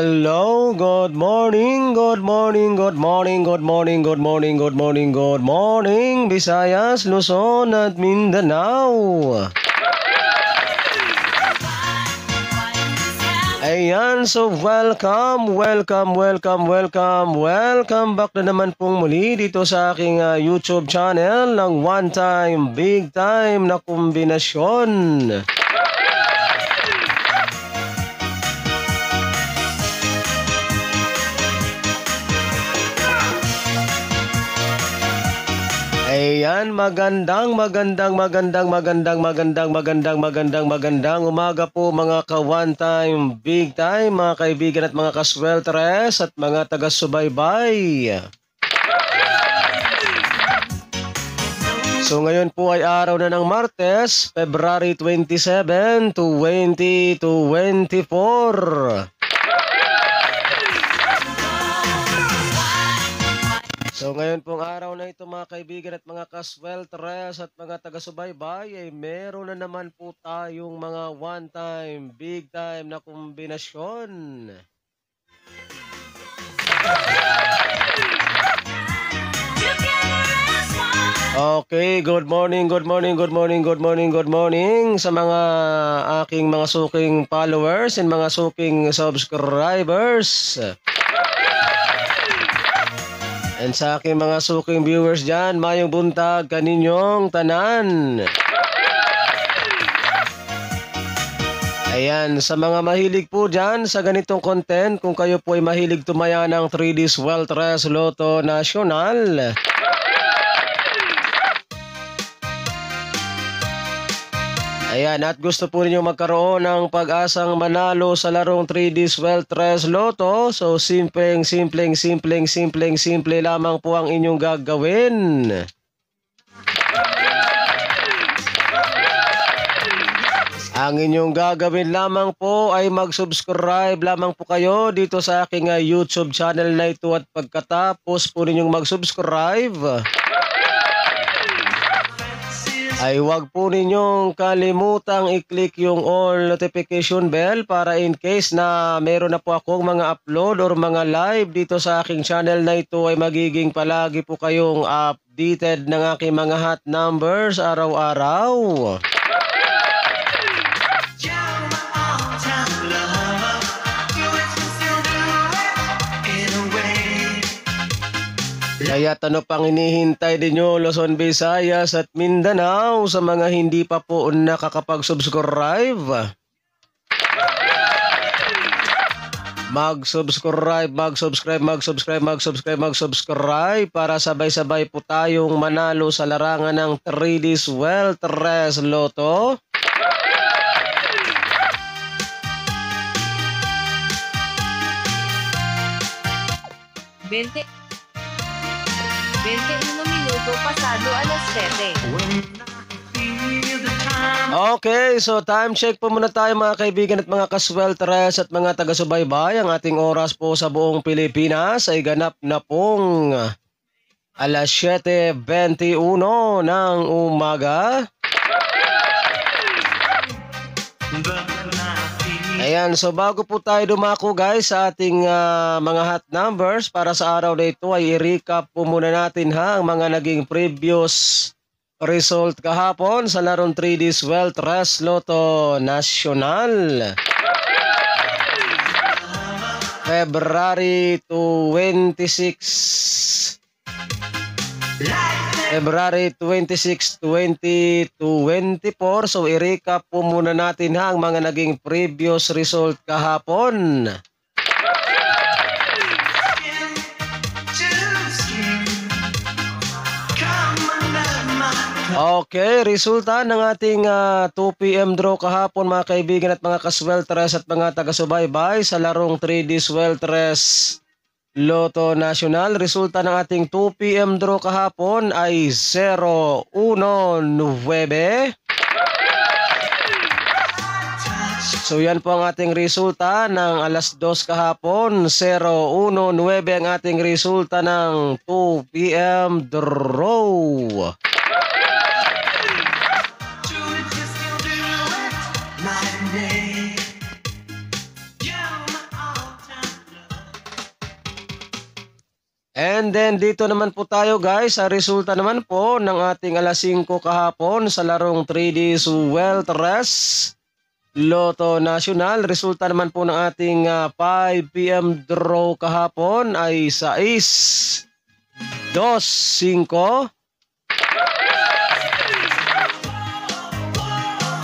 Hello, good morning, good morning, good morning, good morning, good morning, good morning, good morning, Visayas, Luzon at Mindanao. Ayan, so welcome back na naman pong muli dito sa aking YouTube channel ng One Time, Big Time na kombinasyon. Ayan, magandang umaga po mga ka-one time, big time, mga kaibigan at mga kasweltres at mga taga-subaybay. So ngayon po ay araw na ng Martes, February 27, 2024. So ngayon pong araw na ito mga kaibigan at mga kasweltres at mga taga-subaybay ay meron na naman po tayong mga one time, big time na kombinasyon. Okay, good morning sa mga aking mga suking followers and mga suking subscribers. And sa aking mga suking viewers dyan, mayong buntag kaninyong tanan. Ayan, sa mga mahilig po dyan sa ganitong content, kung kayo po ay mahilig tumaya ng 3D Sweltres Lotto Nacional, ayan, at gusto po ninyo magkaroon ng pag-asang manalo sa larong 3D Sweltres Lotto, so simple lamang po ang inyong gagawin. Ang inyong gagawin lamang po ay mag-subscribe lamang po kayo dito sa aking YouTube channel na ito at pagkatapos po ninyong mag-subscribe, ay huwag po ninyong kalimutang i-click yung all notification bell para in case na meron na po akong mga upload or mga live dito sa aking channel na ito ay magiging palagi po kayong updated ng aking mga hot numbers araw-araw. Kaya ano pang hinihintay ninyo, Luzon, Visayas at Mindanao, sa mga hindi pa po nakakapag-subscribe? Mag-subscribe para sabay-sabay po tayong manalo sa larangan ng 3D Sweltres Lotto. Bente 21 minuto pasado alas 7. Okay, so time check po muna tayo mga kaibigan at mga kasweltres at mga taga-subaybay. Ang ating oras po sa buong Pilipinas ay ganap na pong alas 7:21 ng umaga. Ayan, so bago po tayo dumako guys sa ating mga hot numbers para sa araw na ito ay i-recap po muna natin ang mga naging previous result kahapon sa larong 3D Sweltres Lotto Nacional. February 26, 2024. So i-recap po muna natin ang mga naging previous result kahapon. Okay, resulta ng ating 2 PM draw kahapon mga kaibigan at mga kasweltres at mga taga-subaybay sa larong 3D Sweltres Lotto Nacional. Resulta ng ating 2 PM draw kahapon ay 019. So yan po ang ating resulta ng alas 2 kahapon, 019 ang ating resulta ng 2 PM draw. And then dito naman po tayo guys sa resulta naman po ng ating alas 5 kahapon sa larong 3D Wealth Rest Lotto National. Resulta naman po ng ating 5 PM draw kahapon ay 6, 2, 5.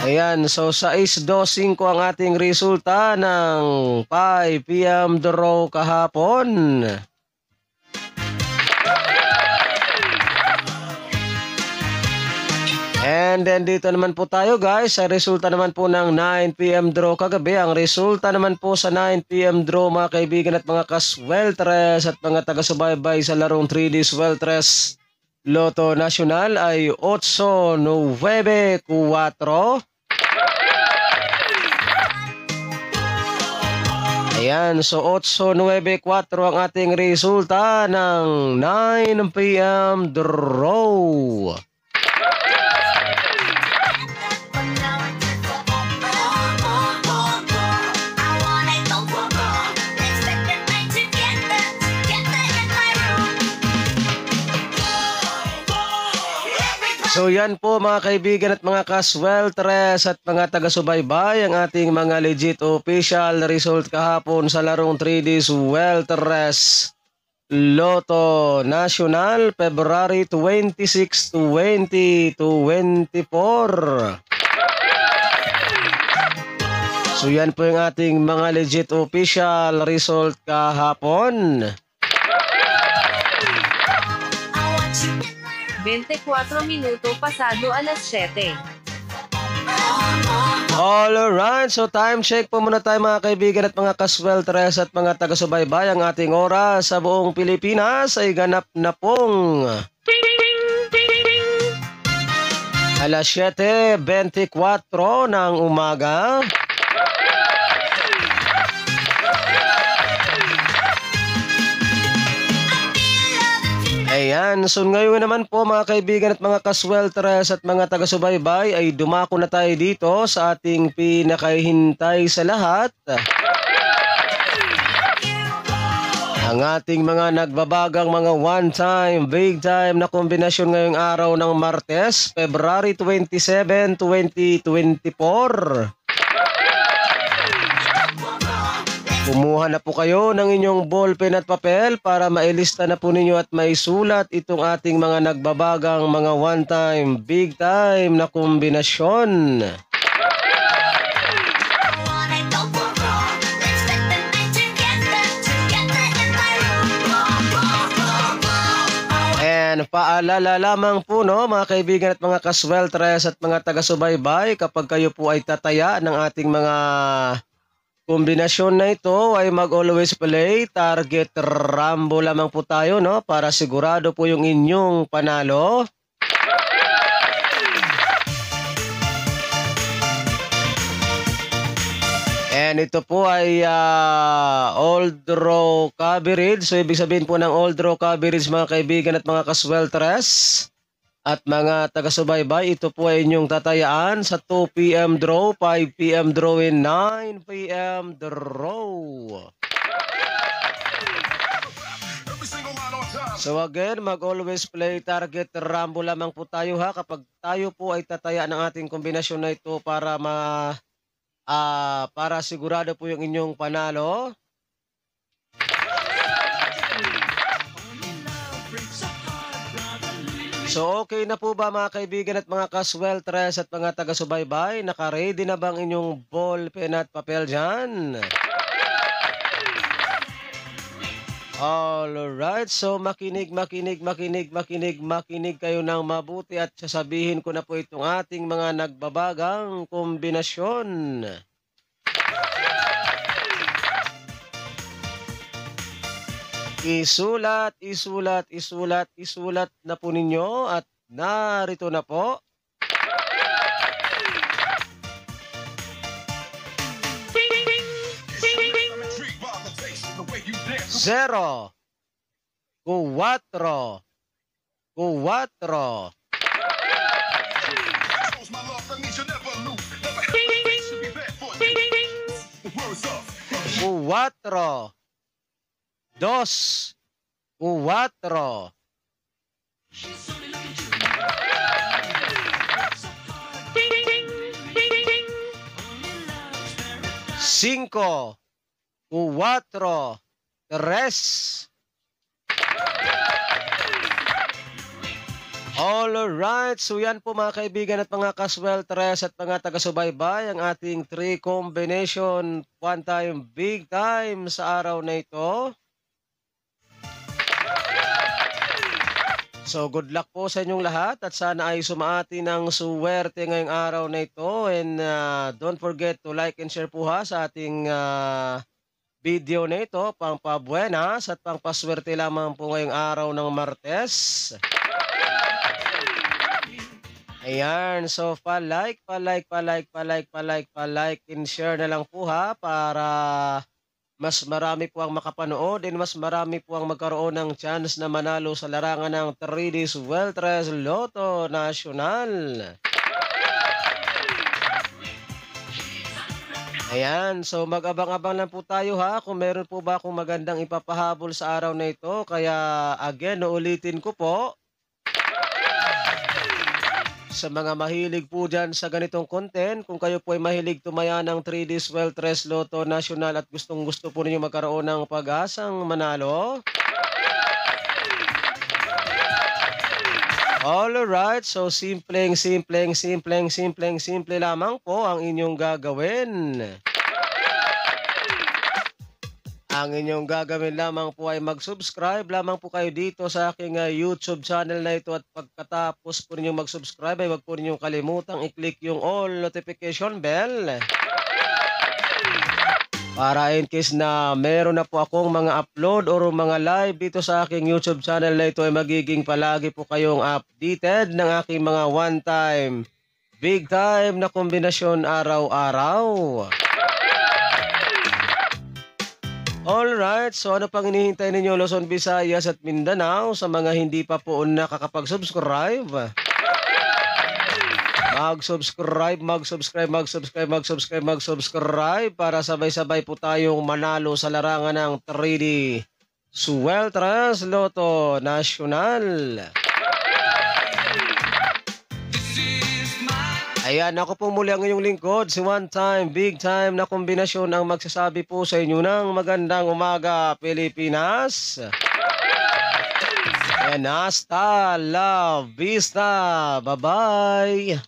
Ayan, so 6, 2, 5 ang ating resulta ng 5 PM draw kahapon. And then dito naman po tayo guys sa resulta naman po ng 9 PM draw kagabi. Ang resulta naman po sa 9 PM draw mga kaibigan at mga kasweltres at mga taga-subaybay sa larong 3D Sweltres Lotto National ay 8, 9, 4. Ayan, so 8, 9, 4 ang ating resulta ng 9 PM draw. So yan po mga kaibigan at mga kasweltres at mga taga-subaybay ang ating mga legit official result kahapon sa larong 3D Sweltres Lotto National February 26, 2024. So yan po yung ating mga legit official result kahapon. 24 minuto pasado alas 7. Alright, so time check po muna tayo mga kaibigan at mga kasweltres at mga taga-subaybay. Ang ating oras sa buong Pilipinas ay ganap na pong alas 7:24 ng umaga. Ayan, so ngayon naman po mga kaibigan at mga kasweltres at mga taga-subaybay ay dumako na tayo dito sa ating pinakahintay sa lahat. Ang ating mga nagbabagang mga one-time, big-time na kombinasyon ngayong araw ng Martes, February 27, 2024. Kumuha na po kayo ng inyong ballpen at papel para mailista na po ninyo at maisulat itong ating mga nagbabagang mga one-time, big-time na kombinasyon. And paalala lamang po no mga kaibigan at mga kasweltres at mga taga-subaybay, kapag kayo po ay tataya ng ating mga kombinasyon na ito ay mag-always play target rambo lamang po tayo no para sigurado po yung inyong panalo. And ito po ay all draw coverage. So ibig sabihin po ng all draw coverage mga kaibigan at mga kasweltres at mga taga-subaybay, ito po ay inyong tatayaan sa 2 PM draw, 5 PM draw, and 9 PM draw. So again, mag-always play target rambo lamang po tayo ha kapag tayo po ay tataya ng ating kombinasyon na ito para para sigurado po yung inyong panalo. So okay na po ba mga kaibigan at mga kasweltres at mga taga-subaybay? Naka-ready na bang inyong ballpen at papel dyan? Alright, so makinig kayo ng mabuti at sasabihin ko na po itong ating mga nagbabagang kombinasyon. Isulat na po ninyo at narito na po. Zero, cuatro. Cuatro. Dos, 4. 5, 4, 3. Alright, so yan po mga kaibigan at mga kasweltres at mga taga-subaybay ang ating 3 combination one time big time sa araw na ito. So good luck po sa inyong lahat at sana ay sumaati ng suwerte ngayong araw na ito, and don't forget to like and share po ha sa ating video na ito, pang pabuenas at pang paswerte lamang po ngayong araw ng Martes. Ayan, so pa-like and share na lang po ha para mas marami po ang makapanood and mas marami po ang magkaroon ng chance na manalo sa larangan ng 3D Sueltres Lotto Nacional. Ayan, so mag-abang-abang lang po tayo ha kung meron po ba akong magandang ipapahabol sa araw na ito. Kaya again, uulitin ko po. Sa mga mahilig po dyan sa ganitong content, kung kayo po ay mahilig tumaya ng 3D Sueltres Lotto Nacional at gustong-gusto po ninyo magkaroon ng pag-asang manalo. Alright, so simple lamang po ang inyong gagawin. Ang inyong gagawin lamang po ay mag-subscribe lamang po kayo dito sa aking YouTube channel na ito, at pagkatapos po ninyong mag-subscribe ay wag po ninyong kalimutang i-click yung all notification bell para in case na meron na po akong mga upload or mga live dito sa aking YouTube channel na ito ay magiging palagi po kayong updated ng aking mga one-time, big time na kombinasyon araw-araw. Alright, so ano pang hinihintay ninyo Luzon, Visayas at Mindanao sa mga hindi pa po nakakapag-subscribe? Mag-subscribe para sabay-sabay po tayong manalo sa larangan ng 3D Sueltres Lotto Nacional. Ayan, ako po muli ang inyong lingkod, si one time, big time na kombinasyon ang magsasabi po sa inyo ng magandang umaga, Pilipinas. And hasta la vista. Bye-bye.